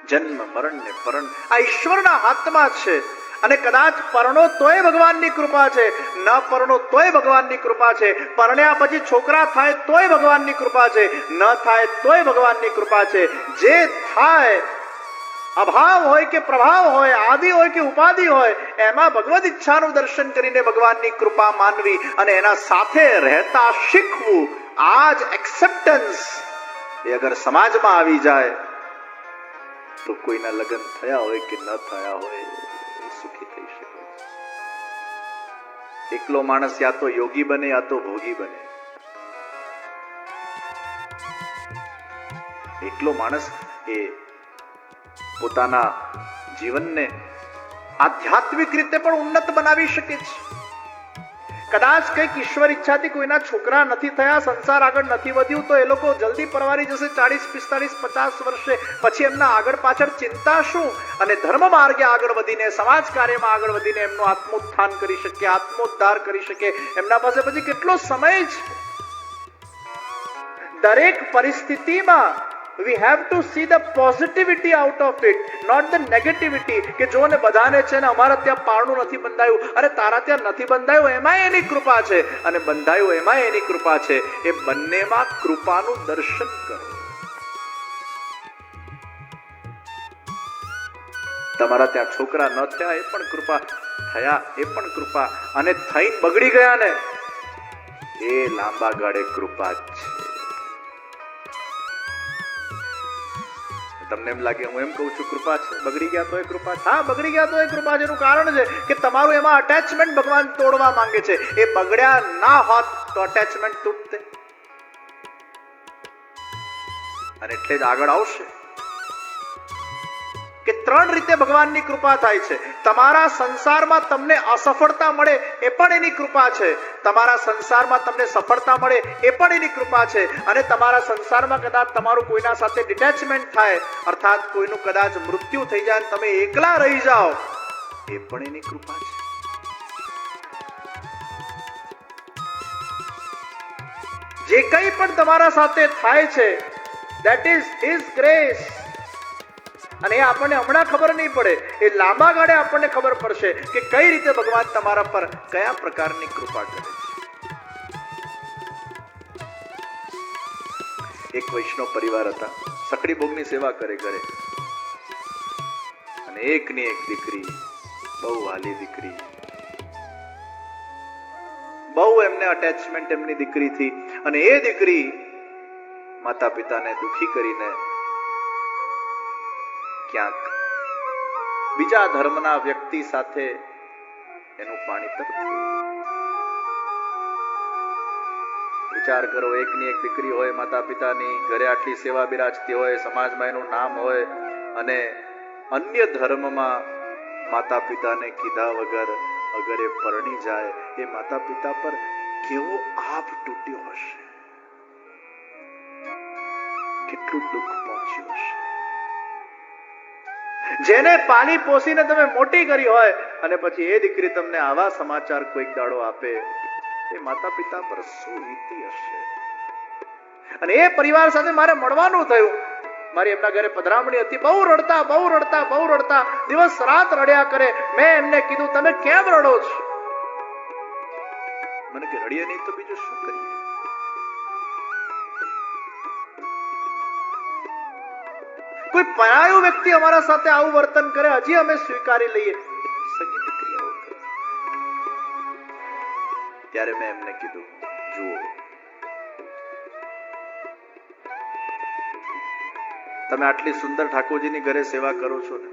જન્મ મરણ ને પરણ આ ઈશ્વરના હાથમાં છે. અને કદાચ પરણો તોય ભગવાનની કૃપા છે, ન પરણો તોય ભગવાનની કૃપા છે, પરણ્યા પછી છોકરા થાય તોય ભગવાનની કૃપા છે, ન થાય તોય ભગવાનની કૃપા છે. જે થાય અભાવ હોય કે પ્રભાવ હોય, આદિ હોય કે ઉપાધિ હોય, એમાં ભગવદ ઈચ્છાનું દર્શન કરીને ભગવાનની કૃપા માનવી અને એના સાથે રહેતા શીખવું. આ જ એક્સેપ્ટન્સ એ અગર સમાજમાં આવી જાય તો કોઈના લગ્ન થયા હોય કે ન થયા હોય સુખી થઈ શકે. એકલો માણસ યા તો યોગી બને યા તો ભોગી બને. એકલો માણસ એ પોતાના જીવનને આધ્યાત્મિક રીતે પણ ઉન્નત બનાવી શકે છે. કદાચ કંઈક ઈશ્વર ઈચ્છાથી કોઈના છોકરા નથી થયા, સંસાર આગળ નથી વધ્યું, તો એ લોકો જલ્દી પરવારી જશે 40, 45, 50 વર્ષે. પછી એમના આગળ પાછળ ચિંતા શું? અને ધર્મ માર્ગે આગળ વધીને, સમાજ કાર્યમાં આગળ વધીને એમનું આત્મોત્થાન કરી શકે, આત્મોદ્ધાર કરી શકે. એમના પાસે પછી કેટલો સમય છે. દરેક પરિસ્થિતિમાં we have to see the positivity out of it, not the negativity. કે જો ને બધાને છે ને અમારા ત્યાં પારણું નથી બંધાયું, અરે તારા ત્યાં નથી બંધાયું એમાં એની કૃપા છે, અને બંધાયું એમાં એની કૃપા છે. એ બંનેમાં કૃપાનું દર્શન કરો. તમારા ત્યાં છોકરા ન થયા એ પણ કૃપા, થયા એ પણ કૃપા, અને થઈને બગડી ગયા ને એ લાંબા ગાળે કૃપા જ છે. તમને એમ લાગે હું એમ કહું છું કૃપા છે, બગડી ગયા તો એ કૃપા છે. હા, બગડી ગયા તો એ કૃપા છે. એનું કારણ છે કે તમારું એમાં અટેચમેન્ટ ભગવાન તોડવા માંગે છે. એ બગડ્યા ના હોત તો અટેચમેન્ટ તૂટતે, અને એટલે જ આગળ આવશે કે 3 રીતે ભગવાનની કૃપા થાય છે. તમારા સંસારમાં તમને અસફળતા મળે એ પણ એની કૃપા છે, તમારા સંસારમાં તમને સફળતા મળે એ પણ એની કૃપા છે, અને તમારા સંસારમાં કદાચ તમારું કોઈના સાથે ડિટેચમેન્ટ થાય, અર્થાત કોઈનું કદાચ મૃત્યુ થઈ જાય અને તમે એકલા રહી જાઓ, એ પણ એની કૃપા છે. જે કંઈ પણ તમારા સાથે થાય છે that is his grace. અને એ આપણને હમણાં ખબર નહીં પડે, એ લાંબા ગાળે આપણને ખબર પડશે કે કઈ રીતે ભગવાન તમારા પર કયા પ્રકારની કૃપા કરે છે. એક વૈષ્ણવ પરિવાર હતા, સકડી ભોગની સેવા કરે ઘરે, અને એકની એક દીકરી, બહુ વાલી દીકરી, બહુ એમને અટેચમેન્ટ એમની દીકરીથી, અને એ દીકરી માતા પિતાને દુખી કરીને ક્યાંક બીજા ધર્મના વ્યક્તિ સાથે એનું પાણીતર થયું. વિચાર કરો, એકની એક દીકરી હોય, માતા પિતાની ઘરે આટલી સેવા બિરાજતી હોય, સમાજમાં એનું નામ હોય, અને અન્ય ધર્મમાં માતા પિતાને કીધા વગર અગર એ પરણી જાય, એ માતા પિતા પર કેવો આભ તૂટ્યો હશે, કેટલું દુઃખ પહોંચ્યું હશે. જેને પાલી પોસીને તમે મોટી કરી હોય, અને પછી એ દીકરી તમને આવા સમાચાર કોઈક દાડો આપે, એ માતા પિતા પર શું વીતી હશે. અને એ પરિવાર સાથે મારે મળવાનું થયું. મારી એમના ઘરે પધરામણી હતી. બહુ રડતા, દિવસ રાત રડ્યા કરે. મેં એમને કીધું તમે કેમ રડો છો? મને કે રડીએ નહીં તો બીજું શું કરીએ. કોઈ પરાયો વ્યક્તિ અમારા સાથે આવું વર્તન કરે, હજી અમે સ્વીકારી લઈએ. સગી દીકરી આવું કરે. ત્યારે મેં એમને કીધું, જુઓ, તમે આટલી સુંદર ઠાકોરજીની ઘરે સેવા કરો છો ને,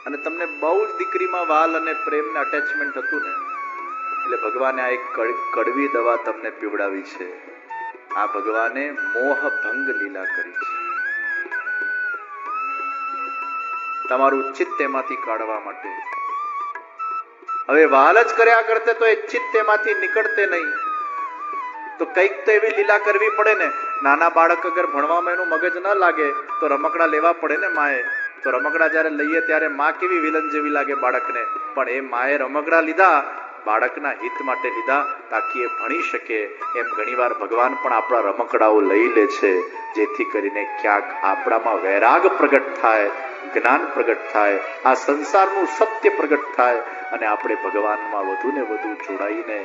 અને તમને બહુ જ દીકરીમાં વાલ અને પ્રેમ ને અટેચમેન્ટ હતું ને, એટલે ભગવાને આ એક કડવી દવા તમને પીવડાવી છે. આ ભગવાને મોહ ભંગ લીલા કરી છે, તમારું ચિત્ત એમાંથી કાઢવા માટે. હવે વાલ જ કર્યા કરતે તો એ ચિત્ત એમાંથી નીકળતે નહીં, તો કંઈક તો એવી લીલા કરવી પડે ને. નાના બાળક અગર ભણવામાં એનું મગજ ન લાગે તો રમકડા લેવા પડે ને માએ. તો રમકડા જ્યારે લઈએ ત્યારે માં કેવી વિલન જેવી લાગે બાળકને, પણ એ માએ રમકડા લીધા બાળકના હિત માટે લીધા તાકી એ ભણી શકે. એમ ઘણીવાર ભગવાન પણ આપણા રમકડાઓ લઈ લે છે, જેથી કરીને ક્યાંક આપણામાં વૈરાગ પ્રગટ થાય, જ્ઞાન પ્રગટ થાય, આ સંસારનું સત્ય પ્રગટ થાય અને આપણે ભગવાનમાં વધુ ને વધુ જોડાઈને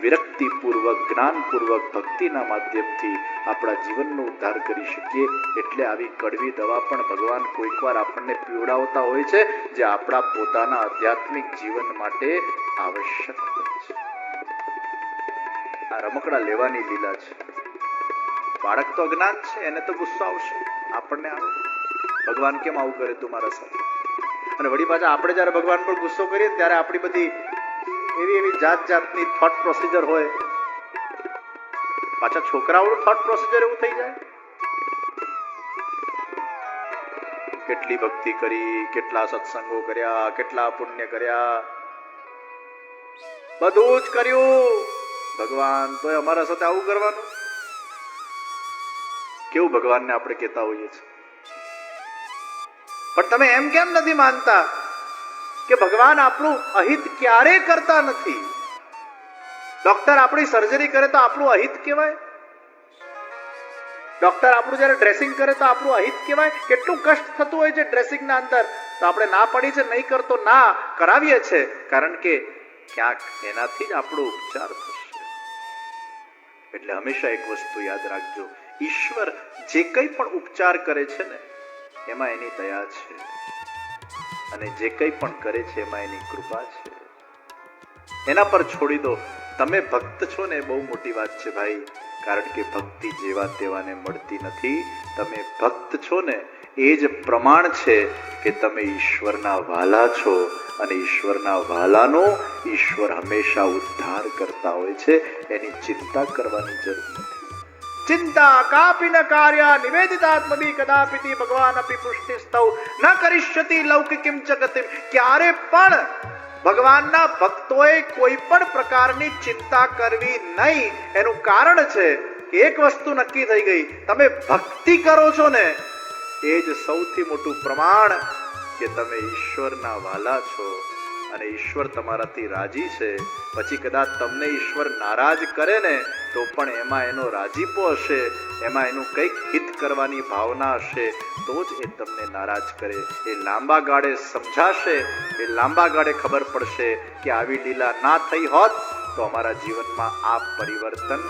વિરક્તિપૂર્વક, જ્ઞાનપૂર્વક, ભક્તિના માધ્યમથી આપણા જીવનનો ઉદ્ધાર કરી શકીએ. એટલે આવી કડવી દવા પણ ભગવાન કોઈક વાર આપણને પીવડાવતા હોય છે, જે આપણા પોતાના આધ્યાત્મિક જીવન માટે આવશ્યક હોય છે. આ રમકડા લેવાની લીલા છે. બાળક તો અજ્ઞાન છે, એને તો ગુસ્સો આવશે, આપણને આવે ભગવાન કેમ આવું કરે તું મારા સાથે. અને વળી પાછા આપણે જયારે ભગવાન પર ગુસ્સો કરીએ ત્યારે આપણી બધી એવી જાત જાતની થોટ પ્રોસિજર હોય. પાછા છોકરાઓનું થોટ પ્રોસિજર એવું થઈ જાય. કેટલી ભક્તિ કરી, કેટલા સત્સંગો કર્યા, કેટલા પુણ્ય કર્યા, બધું જ કર્યું, ભગવાન તો અમારા સાથે આવું કરવાનું. કેવું ભગવાનને આપણે કહેતા હોઈએ છીએ. પણ તમે એમ કેમ નથી માનતા કે ભગવાન આપણું અહિત ક્યારે કરતા નથી? ડોક્ટર આપણી સર્જરી કરે તો આપણું અહિત કહેવાય? ડોક્ટર આપણું જયારે ડ્રેસિંગ કરે તો આપણું અહિત કહેવાય? કેટલું કષ્ટ થતું હોય છે ડ્રેસિંગના અંદર, તો આપણે ના પડી છે, નહીં કરતો, ના કરાવીએ છે, કારણ કે ક્યાંક એનાથી જ આપણો ઉપચાર થશે. એટલે હંમેશા એક વસ્તુ યાદ રાખજો, ઈશ્વર જે કંઈ પણ ઉપચાર કરે છે ને એમાં એની દયા છે, અને જે કંઈ પણ કરે છે એમાં એની કૃપા છે. એના પર છોડી દો. તમે ભક્ત છો ને એ બહુ મોટી વાત છે ભાઈ, કારણ કે ભક્તિ જેવા તેવાને મળતી નથી. તમે ભક્ત છો ને એ જ પ્રમાણ છે કે તમે ઈશ્વરના વાલા છો, અને ઈશ્વરના વાલાનો ઈશ્વર હંમેશા ઉદ્ધાર કરતા હોય છે. એની ચિંતા કરવાની જરૂર નથી. ચિંતા કાપી ન કાર્યા નિવેદિતાત્મભી કદાપિતિ ભગવાન અપી પુષ્ટિસ્તૌ ન કરિષ્યતિ લૌકિકીમ ચ ગતિમ. ક્યારે પણ ભગવાનના ભક્તોએ કોઈ પણ પ્રકારની ચિંતા કરવી નહીં. એનું કારણ છે કે એક વસ્તુ નક્કી થઈ ગઈ, તમે ભક્તિ કરો છો ને એ જ સૌથી મોટું પ્રમાણ કે તમે ઈશ્વરના વાલા છો, અને ઈશ્વર તમારાથી રાજી છે. પછી કદાચ તમને ઈશ્વર નારાજ કરે ને તો પણ એમાં એનો રાજીપો હશે, એમાં એનું કંઈક હિત કરવાની ભાવના હશે, તો જ એ તમને નારાજ કરે. એ લાંબા ગાળે સમજાશે, એ લાંબા ગાળે ખબર પડશે કે આવી લીલા ના થઈ હોત તો અમારા જીવનમાં આ પરિવર્તન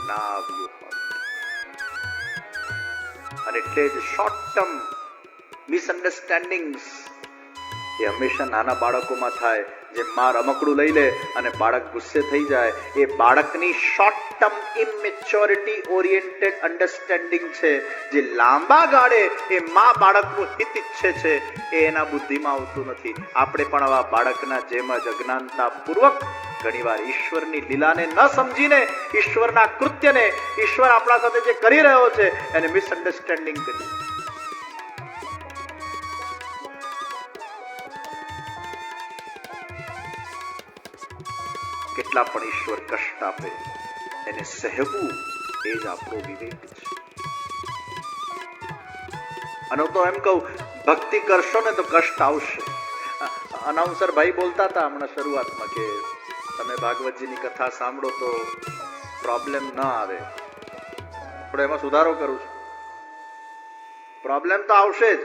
ના આવ્યું હોત. અને એટલે જ શોર્ટ ટર્મ મિસઅન્ડરસ્ટેન્ડિંગ્સ એ હંમેશા નાના બાળકોમાં થાય. જે માં રમકડું લઈ લે અને બાળક ગુસ્સે થઈ જાય, એ બાળકની શોર્ટ ટર્મ ઇમેચ્યોરિટી ઓરિએન્ટેડ અન્ડરસ્ટેન્ડિંગ છે. જે લાંબા ગાળે એ માં બાળકનું હિત ઈચ્છે છે એ એના બુદ્ધિમાં આવતું નથી. આપણે પણ આવા બાળકના જેમ જ અજ્ઞાનતાપૂર્વક ઘણીવાર ઈશ્વરની લીલાને ન સમજીને, ઈશ્વરના કૃત્યને, ઈશ્વર આપણા સાથે જે કરી રહ્યો છે એને મિસઅન્ડરસ્ટેન્ડિંગ કરી. કેટલા પણ ઈશ્વર કષ્ટ આપે એને સહેવું એ જ આપણો વિવેક છે. અને હું તો એમ કહું, ભક્તિ કરશો ને તો કષ્ટ આવશે. અનાઉન્સર ભાઈ બોલતા હતા હમણાં શરૂઆતમાં કે તમે ભાગવતજીની કથા સાંભળો તો પ્રોબ્લેમ ન આવે. પણ એમાં સુધારો કરું છું, પ્રોબ્લેમ તો આવશે જ.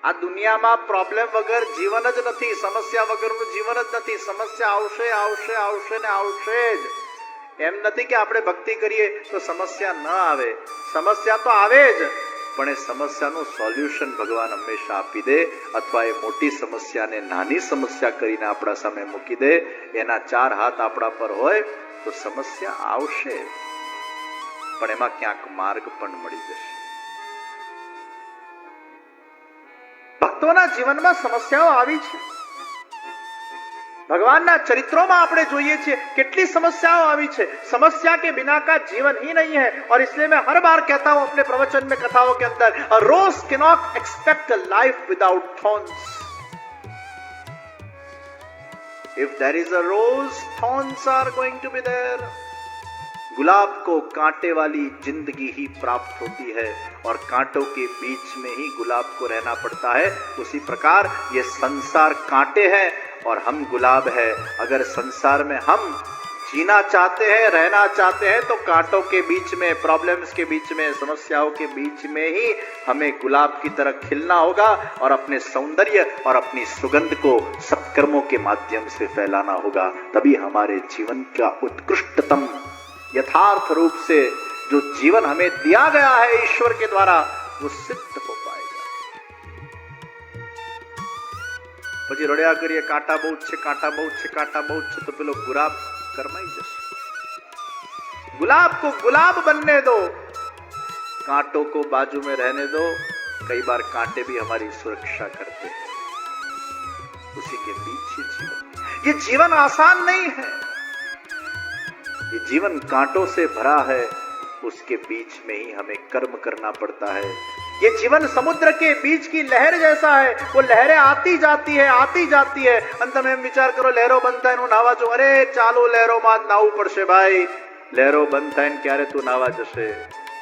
આ દુનિયામાં પ્રોબ્લેમ વગર જીવન જ નથી, સમસ્યા વગરનું જીવન જ નથી. સમસ્યા આવશે, આવશે, આવશે ને આવશે જ. એમ નથી કે આપણે ભક્તિ કરીએ તો સમસ્યા ન આવે, સમસ્યા તો આવે જ, પણ એ સમસ્યાનું સોલ્યુશન ભગવાન હંમેશા આપી દે, અથવા એ મોટી સમસ્યાને નાની સમસ્યા કરીને આપણા સામે મૂકી દે. એના 4 હાથ આપણા પર હોય તો સમસ્યા આવશે, પણ એમાં ક્યાંક માર્ગ પણ મળી જશે. ભક્તોના જીવનમાં સમસ્યાઓ આવી છે. ભગવાનના ચરિત્રોમાં આપણે જોઈએ છીએ કેટલી समस्याओं આવી છે. समस्या के बिना का जीवन ही नहीं है. और इसलिए मैं हर बार कहता हूं अपने प्रवचन में, कथाओं के अंदर, a rose cannot expect a life without thorns. If there is a rose, thorns are going to be there. गुलाब को कांटे वाली जिंदगी ही प्राप्त होती है और कांटों के बीच में ही गुलाब को रहना पड़ता है। उसी प्रकार ये संसार कांटे हैं और हम गुलाब है। अगर संसार में हम जीना चाहते हैं, रहना चाहते हैं, तो कांटों के बीच में, प्रॉब्लम्स के बीच में, समस्याओं के बीच में ही हमें गुलाब की तरह खिलना होगा और अपने सौंदर्य और अपनी सुगंध को सत्कर्मों के माध्यम से फैलाना होगा। तभी हमारे जीवन का उत्कृष्टतम यथार्थ रूप से जो जीवन हमें दिया गया है ईश्वर के द्वारा, वो सिद्ध हो पाएगा। પછી રડ્યા કરીએ કાંટા બહુ છે, કાંટા બહુ છે, કાંટા બહુ છે, તો પેલો ગુલાબ કરમાઈ जैसे गुलाब को गुलाब बनने दो, कांटों को बाजू में रहने दो। कई बार कांटे भी हमारी सुरक्षा करते हैं, उसी के बीच ये जीवन आसान नहीं है। ये जीवन कांटों से भरा है, उसके बीच में ही हमें कर्म करना पड़ता है। ये जीवन समुद्र के बीच की लहर जैसा है, वो लहरें आती जाती है, आती जाती है। अंत में विचार करो, लहरों बनता है नावा जो, अरे चालू लहरों में नावू पड़शे भाई, लहरों बनता है क्यारे तू नावा जशे,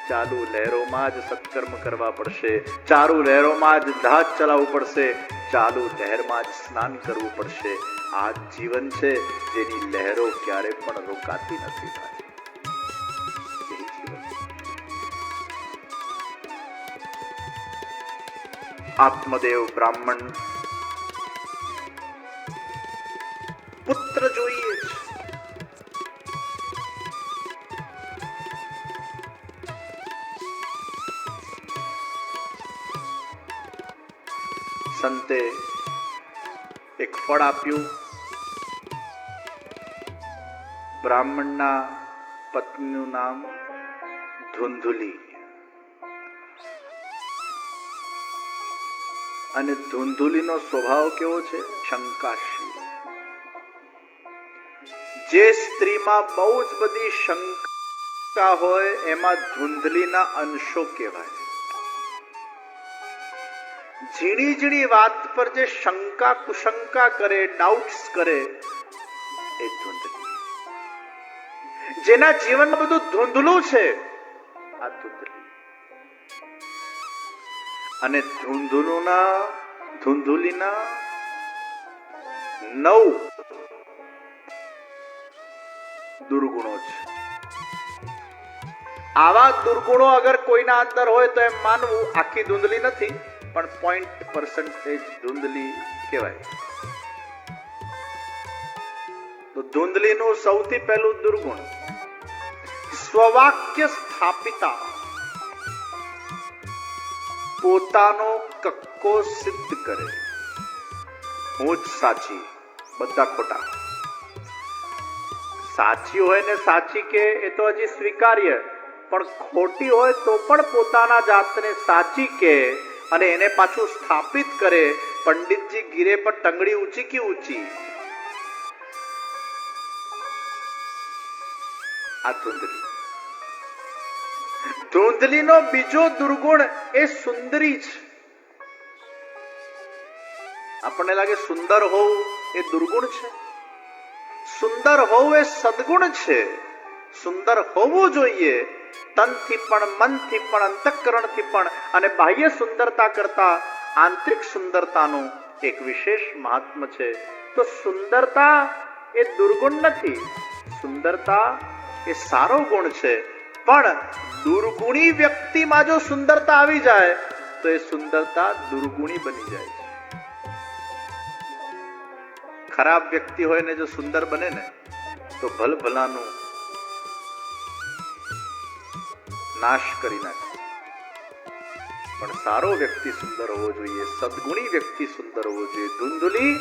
चालू लहरों में ज सत्कर्म करवा पड़शे, चालू लहरों में ज जहाज चलावવું પડશે, चालू लहर में ज स्नान करવું પડશે। आ जीवन छे जेनी लहरों क्यारे पण रोकाती नथी भाई। आत्मदेव ब्राह्मण पुत्र જોઈએ છે। સંતે એક ફળ આપ્યું। બ્રાહ્મણના પત્નીનું નામ ધુંધુલી, અને ધુંધુલીનો સ્વભાવ કેવો છે? શંકાશીલ। જે સ્ત્રીમાં બહુ જ બધી શંકા હોય એમાં ધુંધલીના અંશો કહેવાય। ઝીણી ઝીણી વાત પર જે શંકા કુશંકા કરે, ડાઉટ્સ કરે, એ ધુંધલી। જેના જીવનમાં બધું ધુંધલું છે, આ ધુંધલી। અને ધુંધુલીના 9 દુર્ગુણો છે। આવા દુર્ગુણો અગર કોઈના અંદર હોય તો એમ માનવું આખી ધુંધલી નથી, પણ 0.% ધુંધલી કહેવાય। તો ધુંધલીનું સૌથી પહેલું દુર્ગુણ સ્વવાક્ય સ્થાપિતા, પોતાનો કક્કો સિદ્ધ કરે। હું જ સાચી, બધા ખોટા। સાચી હોય ને સાચી કે એ તો હજી સ્વીકાર્ય, પણ ખોટી હોય તો પણ પોતાના જાતને સાચી કે અને એને પાછું સ્થાપિત કરે। પંડિતજી ગીરે પર ટંગડી ઊંચી की ઊંચી। આ ધુંધલી। ધુંધલીનો બીજો દુર્ગુણ એ સુંદરી છે। આપણને લાગે સુંદર હોવું એ દુર્ગુણ છે, સુંદર હોવું એ સદગુણ છે। સુંદર હોવું જોઈએ, તનથી પણ, મનથી પણ, અંતઃકરણથી પણ। અને બાહ્ય સુંદરતા કરતા આંતરિક સુંદરતાનું એક વિશેષ મહાત્મ્ય છે। તો સુંદરતા એ દુર્ગુણ નથી, સુંદરતા એ સારો ગુણ છે। પણ દુર્ગુણી વ્યક્તિમાં જો સુંદરતા આવી જાય તો એ સુંદરતા દુર્ગુણી બની જાય છે। ખરાબ વ્યક્તિ હોય ને જો સુંદર બને ને તો ભલભલાનું નાશ કરી નાખે। પણ સારો વ્યક્તિ સુંદર હોવો જોઈએ, સદગુણી વ્યક્તિ સુંદર હોવો જોઈએ। ધુંધલી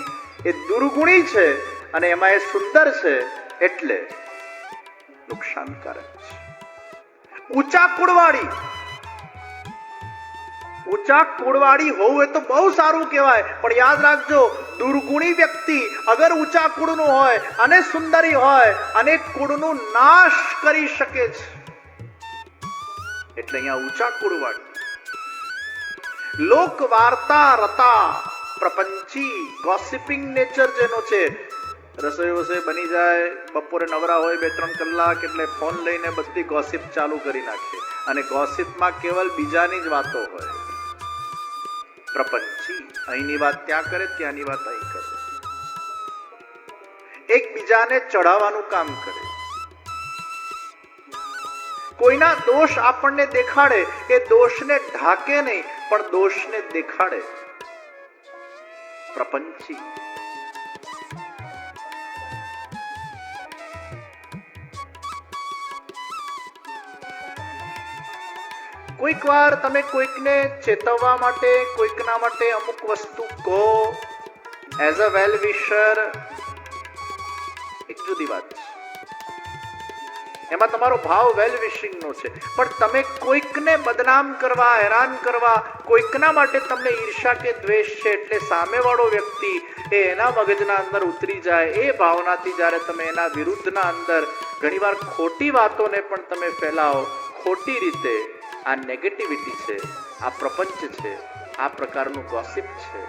એ દુર્ગુણી છે અને એમાં એ સુંદર છે એટલે નુકસાનકારક છે। ઊંચા કુળવાળી, ઊંચા કુળવાળી હોવું એ તો બહુ સારું કહેવાય, પણ યાદ રાખજો, દુર્ગુણી વ્યક્તિ અગર ઊંચા કુળનું હોય અને સુંદરી હોય અને કુળનું નાશ કરી શકે છે। એટલે અહીંયા ઊંચા કુળવાળી, લોક વાર્તા રતા, પ્રપંચી, ગોસિપિંગ નેચર જેનો છે, રસોઈ વસોઈ બની જાય, બપોરે નવરા હોય 2-3 કલાક એટલે ફોન લઈને બધી ગોસિપ ચાલુ કરી નાખે અને ગોસિપમાં કેવલ બીજાની જ વાતો હોય. પ્રપંચી અહીંની વાત ત્યાં કરે, ત્યાંની વાત અહીં કરે, એકબીજાને ચઢાવવાનું કામ કરે. કોઈના દોષ આપણને દેખાડે એ દોષને ઢાકે નહીં પણ દોષને દેખાડે. પ્રપંચી. કોઈક વાર તમે કોઈકને ચેતવવા માટે, કોઈકના માટે અમુક વસ્તુ કહો એઝ અ વેલ વિશર, એક જુદી વાત છે. એમાં તમારો ભાવ વેલ વિશિંગ નો છે, પણ તમે કોઈકને બદનામ કરવા, હેરાન કરવા, કોઈકના માટે તમને ઈર્ષા કે દ્વેષ છે એટલે સામેવાળો વ્યક્તિ એના મગજના અંદર ઉતરી જાય, એ ભાવનાથી જ્યારે તમે એના વિરુદ્ધના અંદર ઘણીવાર ખોટી વાતોને પણ તમે ફેલાવો, ખોટી રીતે, આ નેગેટિવિટી છે, આ પ્રપંચ છે, આ પ્રકારનું ગોસિપ છે,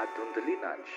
આ ધૂંધલી નાશ.